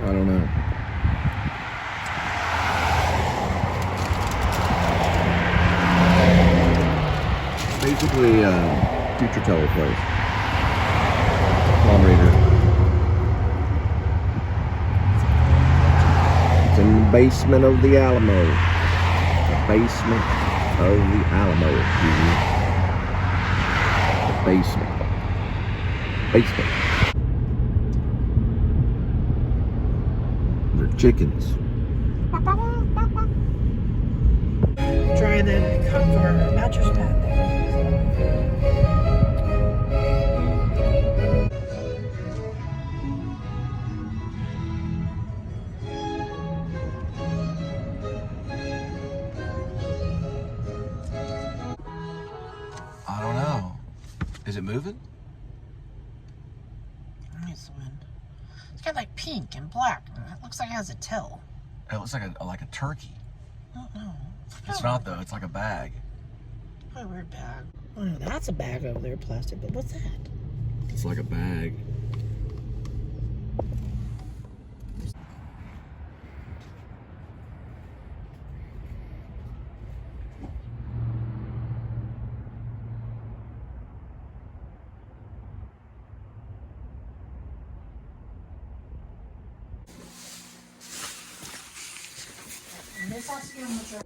I don't know. Basically, future teller place. Palm Reader. It's in the basement of the Alamo. The basement of the Alamo. The basement. Basement. They're chickens. Trying to cover mattress pad there. I don't know. Is it moving? Nice one. It's got like pink and black. It looks like it has a tail. It looks like a turkey. I don't know. It's not though. It's like a bag. What a weird bag. Oh no, that's a bag over there, plastic. But what's that? It's like a bag. This has to be on the truck.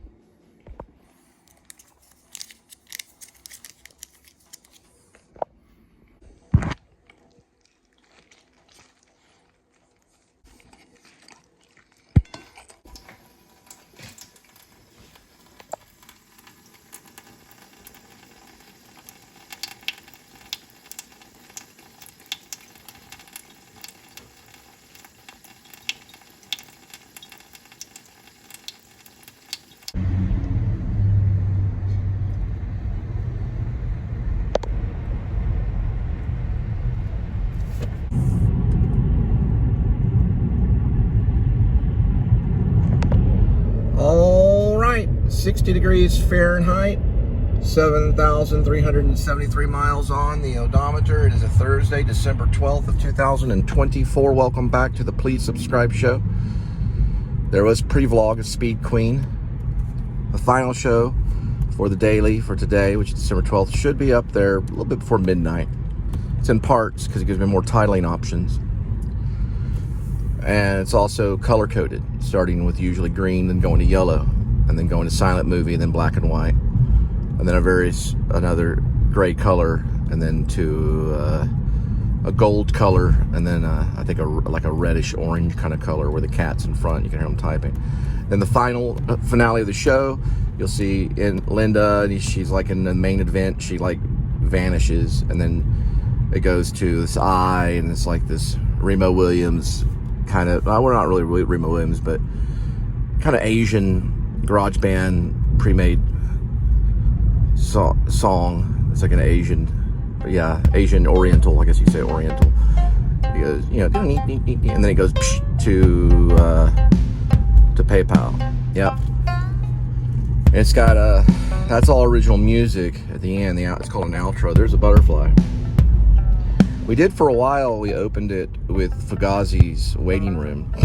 All right, 60 degrees Fahrenheit, 7,373 miles on the odometer. It is a Thursday, December 12th of 2024. Welcome back to the Please Subscribe show. There was pre-vlog of Speed Queen. The final show for the daily for today, which is December 12th, should be up there a little bit before midnight. It's in parts because it gives me more titling options. And it's also color-coded, starting with usually green, then going to yellow, and then going to silent movie, and then black and white, and then another gray color, and then to a gold color, and then I think like a reddish-orange kind of color where the cat's in front. You can hear them typing. Then the finale of the show, you'll see in Linda, and she's like in the main event. She like vanishes, and then it goes to this eye, and it's like this Remo Williams kind of, we're not really Remo Williams, but kind of Asian garage band pre-made song. It's like an Asian Oriental, I guess you could say Oriental. He goes, and then it goes to PayPal. Yep. And it's got that's all original music at the end. It's called an outro. There's a butterfly. We did for a while. We opened it with Fugazi's Waiting Room. We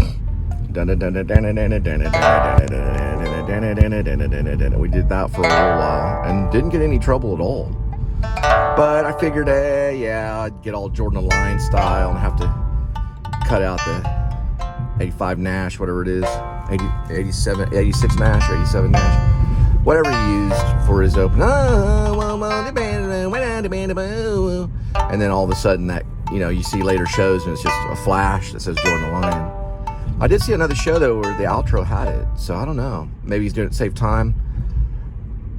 did that for a little while and didn't get any trouble at all. But I figured, I'd get all Jordan the Lion style and have to cut out the 85 Nash, whatever it is, 86 Nash or 87 Nash, whatever he used for his open. And then all of a sudden that, you see later shows and it's just a flash that says Jordan the Lion. I did see another show though where the outro had it, so I don't know. Maybe he's doing it to save time.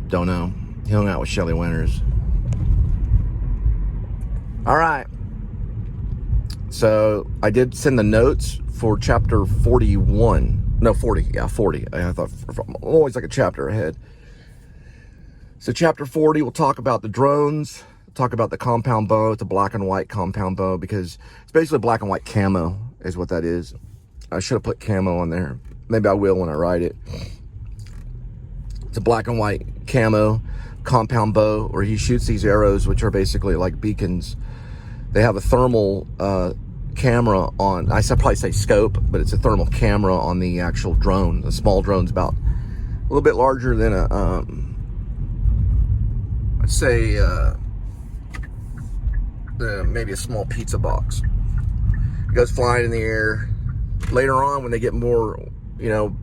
Don't know. He hung out with Shelley Winters. All right. So I did send the notes for chapter 41. No, 40. Yeah, 40. I thought I'm always like a chapter ahead. So chapter 40, we'll talk about the drones, talk about the compound bow. It's a black and white compound bow because it's basically black and white camo is what that is. I should have put camo on there. Maybe I will when I write it. It's a black and white camo compound bow where he shoots these arrows, which are basically like beacons. They have a thermal camera on, I should probably say scope, but it's a thermal camera on the actual drone. The small drone's about a little bit larger than a, I'd say, maybe a small pizza box. It goes flying in the air. Later on, when they get more, you know,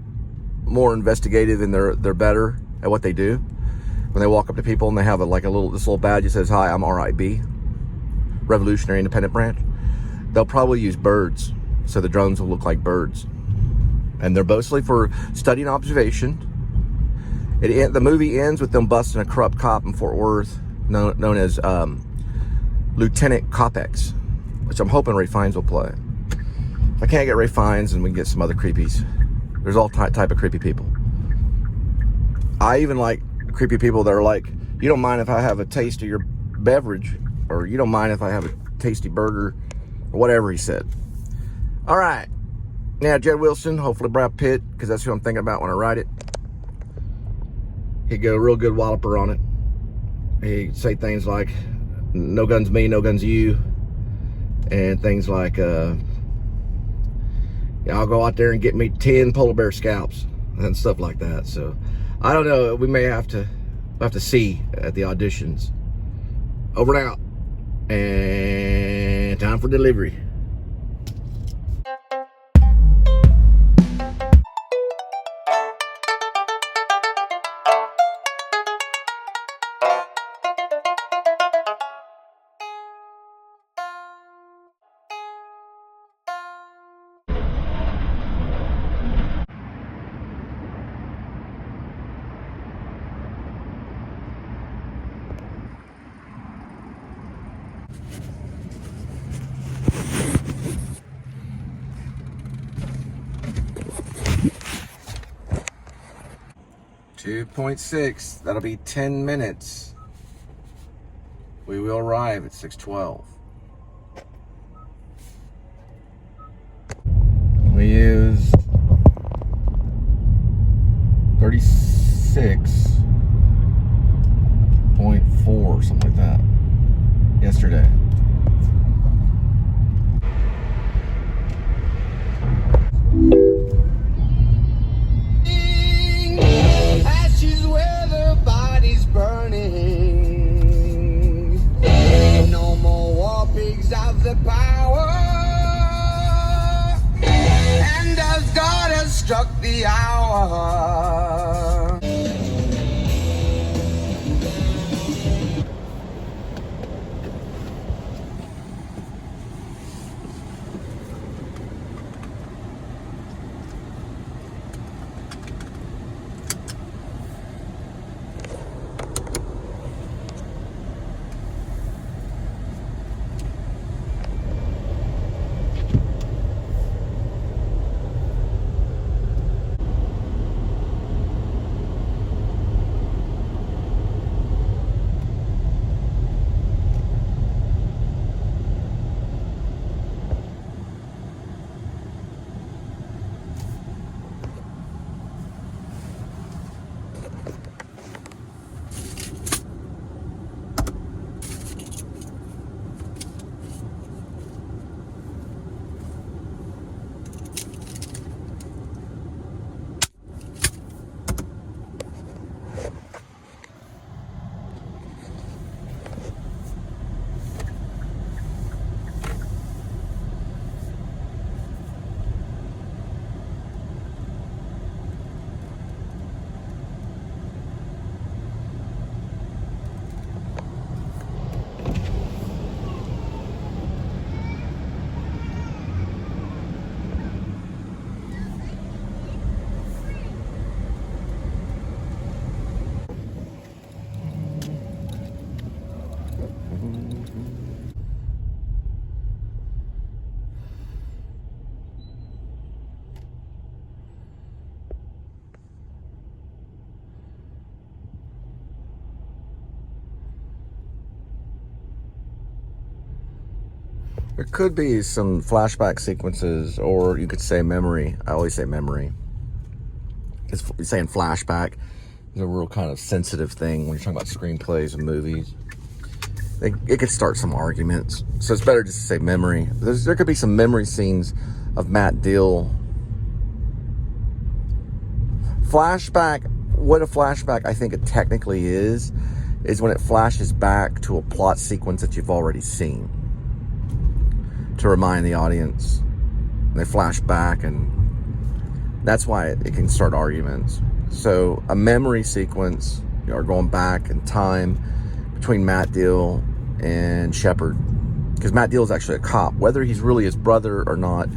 more investigative and they're better at what they do, when they walk up to people and they have this little badge that says, "Hi, I'm RIB, Revolutionary Independent Branch," they'll probably use birds, so the drones will look like birds. And they're mostly for study and observation. The movie ends with them busting a corrupt cop in Fort Worth, known as Lieutenant Coppex, which I'm hoping Ray Fiennes will play. If I can't get Ray Fiennes, and we can get some other creepies. There's all type of creepy people. I even like creepy people that are like, you don't mind if I have a taste of your beverage, or you don't mind if I have a tasty burger, or whatever he said. All right. Now, Jed Wilson, hopefully Brad Pitt, because that's who I'm thinking about when I write it. He'd go a real good walloper on it. He'd say things like, "No guns me, no guns you," and things like, "Yeah, I'll go out there and get me 10 polar bear scalps," and stuff like that. So I don't know. We may have to see at the auditions. Over and out. And time for delivery. .6, that'll be 10 minutes. We will arrive at 6:12. We used 36.4, something like that, yesterday. The power, and as God has struck the hour. There could be some flashback sequences, or you could say memory. I always say memory. It's saying flashback is a real kind of sensitive thing when you're talking about screenplays and movies. it could start some arguments. So it's better just to say memory. There could be some memory scenes of Matt Dill. Flashback, what a flashback I think it technically is when it flashes back to a plot sequence that you've already seen. To remind the audience. And they flash back, and that's why it can start arguments. So a memory sequence, or going back in time between Matt Dill and Shepard, because Matt Dill is actually a cop. Whether he's really his brother or not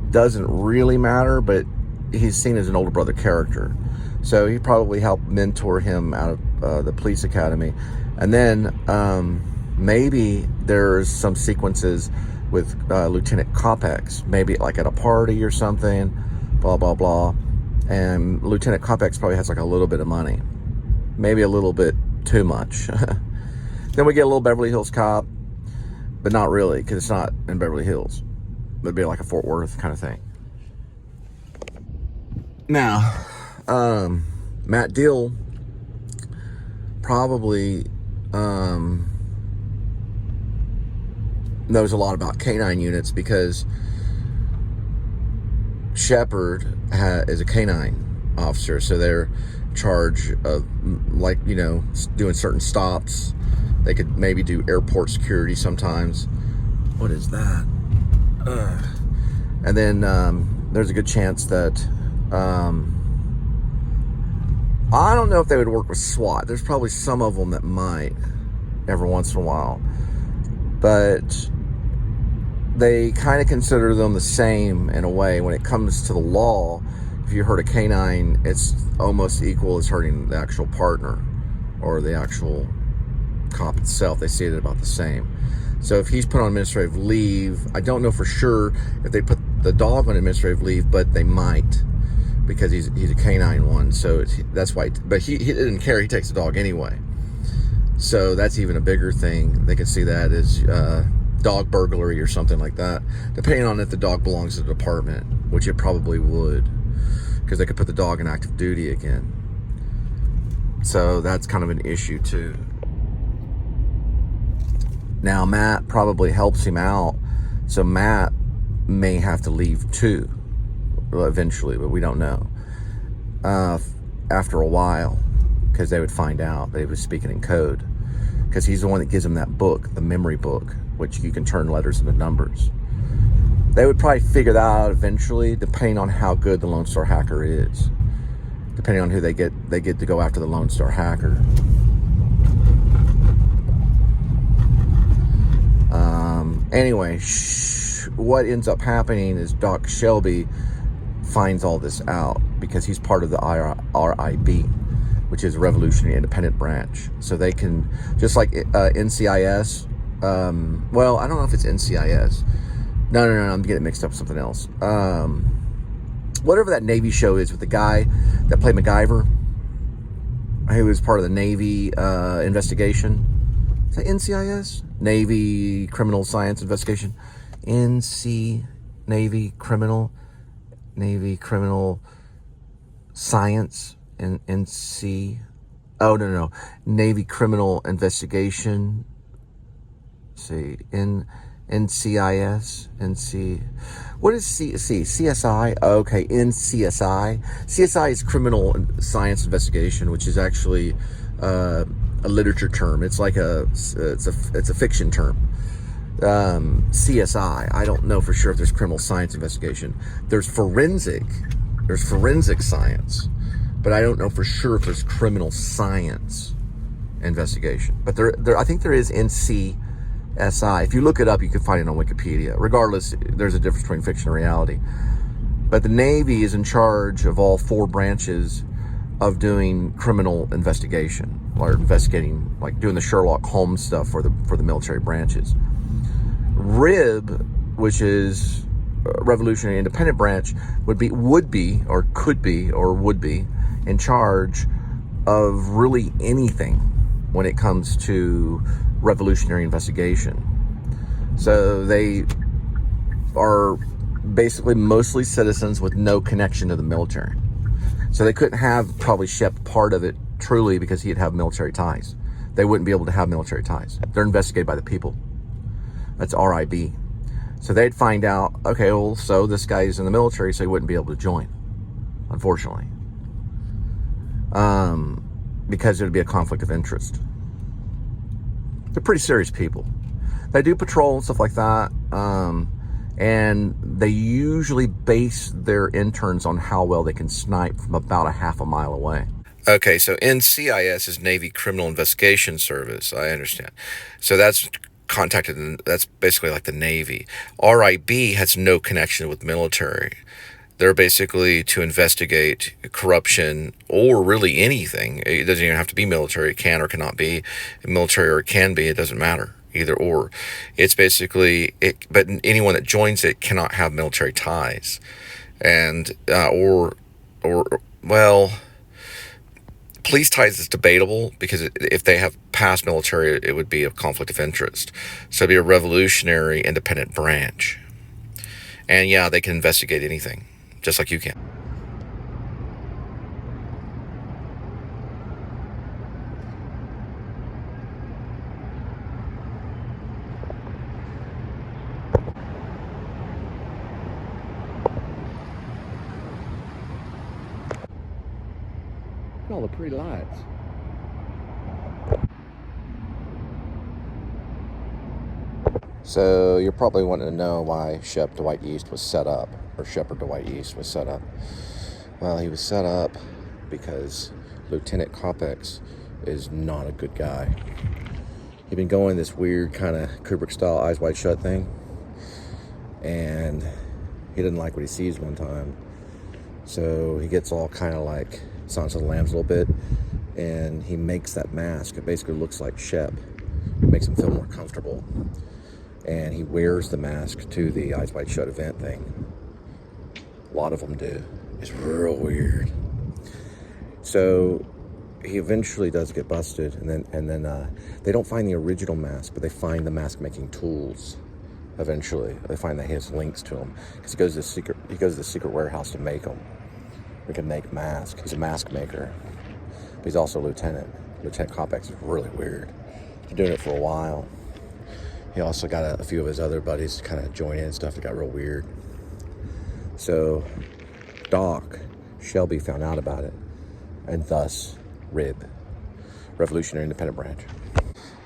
doesn't really matter, but he's seen as an older brother character, so he probably helped mentor him out of the police academy. And then maybe there's some sequences with Lieutenant Coppex, maybe like at a party or something, blah blah blah, and Lieutenant Coppex probably has like a little bit of money, maybe a little bit too much. Then we get a little Beverly Hills Cop, but not really, because it's not in Beverly Hills. It'd be like a Fort Worth kind of thing. Now, Matt Dill probably knows a lot about canine units, because Shepard is a canine officer, so they're in charge of, like, you know, doing certain stops. They could maybe do airport security sometimes. What is that? And then there's a good chance that I don't know if they would work with SWAT. There's probably some of them that might every once in a while, but they kind of consider them the same in a way. When it comes to the law, if you hurt a canine, it's almost equal as hurting the actual partner or the actual cop itself. They see it about the same. So if he's put on administrative leave, I don't know for sure if they put the dog on administrative leave, but they might, because he's a canine one. So that's why. But he didn't care. He takes the dog anyway. So that's even a bigger thing. They can see that as dog burglary or something like that, depending on if the dog belongs to the department, which it probably would, because they could put the dog in active duty again. So that's kind of an issue too. Now, Matt probably helps him out, so Matt may have to leave too, eventually, but we don't know. After a while, because they would find out that he was speaking in code, because he's the one that gives him that book, the memory book, which you can turn letters into numbers. They would probably figure that out eventually, depending on how good the Lone Star Hacker is. Depending on who they get to go after the Lone Star Hacker. Anyway, what ends up happening is Doc Shelby finds all this out, because he's part of the RIB, which is Revolutionary Independent Branch. So they can, just like NCIS, well, I don't know if it's NCIS. No, I'm getting mixed up with something else. Whatever that Navy show is with the guy that played MacGyver, who was part of the Navy investigation. Is that NCIS? Navy Criminal Science Investigation. Navy Criminal Science, and NC. Oh, no. Navy Criminal Investigation. Let's see, NCIS, NC. What is CSI? Oh, okay, NCSI. CSI is Criminal Science Investigation, which is actually a literature term. It's like it's a fiction term. CSI, I don't know for sure if there's criminal science investigation. There's forensic science, but I don't know for sure if there's criminal science investigation. But there I think there is NCSI. If you look it up, you can find it on Wikipedia. Regardless, there's a difference between fiction and reality. But the Navy is in charge of all four branches of doing criminal investigation, or investigating, like doing the Sherlock Holmes stuff for the military branches. RIB, which is Revolutionary Independent Branch, would be in charge of really anything when it comes to revolutionary investigation. So they are basically mostly citizens with no connection to the military. So they couldn't have probably Shep part of it truly, because he'd have military ties. they wouldn't be able to have military ties. They're investigated by the people. That's RIB. So they'd find out, okay, well, so this guy's in the military, so he wouldn't be able to join, unfortunately. Because there'd be a conflict of interest. They're pretty serious people. They do patrol and stuff like that. And they usually base their interns on how well they can snipe from about a half a mile away. Okay, so NCIS is Navy Criminal Investigation Service. I understand. So that's contacted, and that's basically like the Navy. RIB has no connection with military. They're basically to investigate corruption or really anything. It doesn't even have to be military. It can or cannot be military, or it can be. It doesn't matter. Either or. It's basically it, but anyone that joins it cannot have military ties, and well, police ties is debatable, because if they have past military, it would be a conflict of interest. So it'd be a revolutionary independent branch, and yeah, they can investigate anything, just like you can. All the pretty lights. So you're probably wanting to know why Shep Dwight East was set up, or Shepherd Dwight East was set up. Well, he was set up because Lieutenant Coppex is not a good guy. He'd been going this weird kind of Kubrick style eyes wide shut thing, and he didn't like what he sees one time. So he gets all kind of like Silence of the Lambs a little bit, and he makes that mask. It basically looks like Shep. It makes him feel more comfortable. And he wears the mask to the Eyes Wide Shut event thing. A lot of them do. It's real weird. So he eventually does get busted, and then they don't find the original mask, but they find the mask making tools. Eventually, they find that he has links to them, because he goes to the secret warehouse to make them. We can make masks. He's a mask maker, but he's also a lieutenant. Lieutenant Coppex is really weird. He's been doing it for a while. He also got a few of his other buddies to kind of join in and stuff. It got real weird. So Doc Shelby found out about it, and thus RIB, Revolutionary Independent Branch.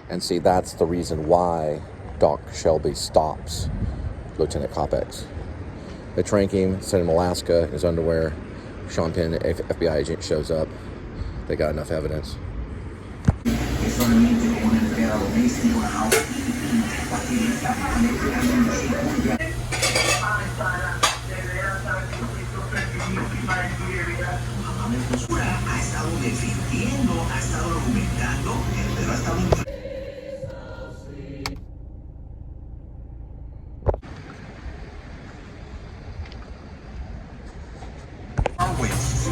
And see, that's the reason why Doc Shelby stops Lieutenant Coppex. They trank him, sent him to Alaska in his underwear. Sean Penn, FBI agent, shows up. They got enough evidence.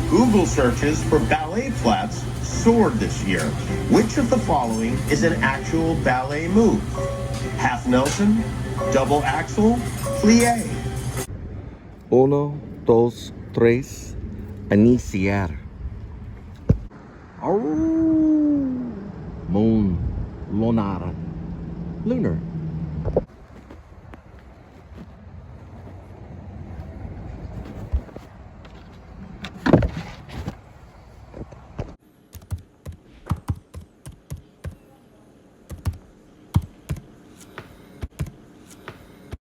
Google searches for ballet flats soared this year. Which of the following is an actual ballet move? Half Nelson, double axel, plie. 1, 2, 3, iniciar. Oh, moon, lunar, lunar.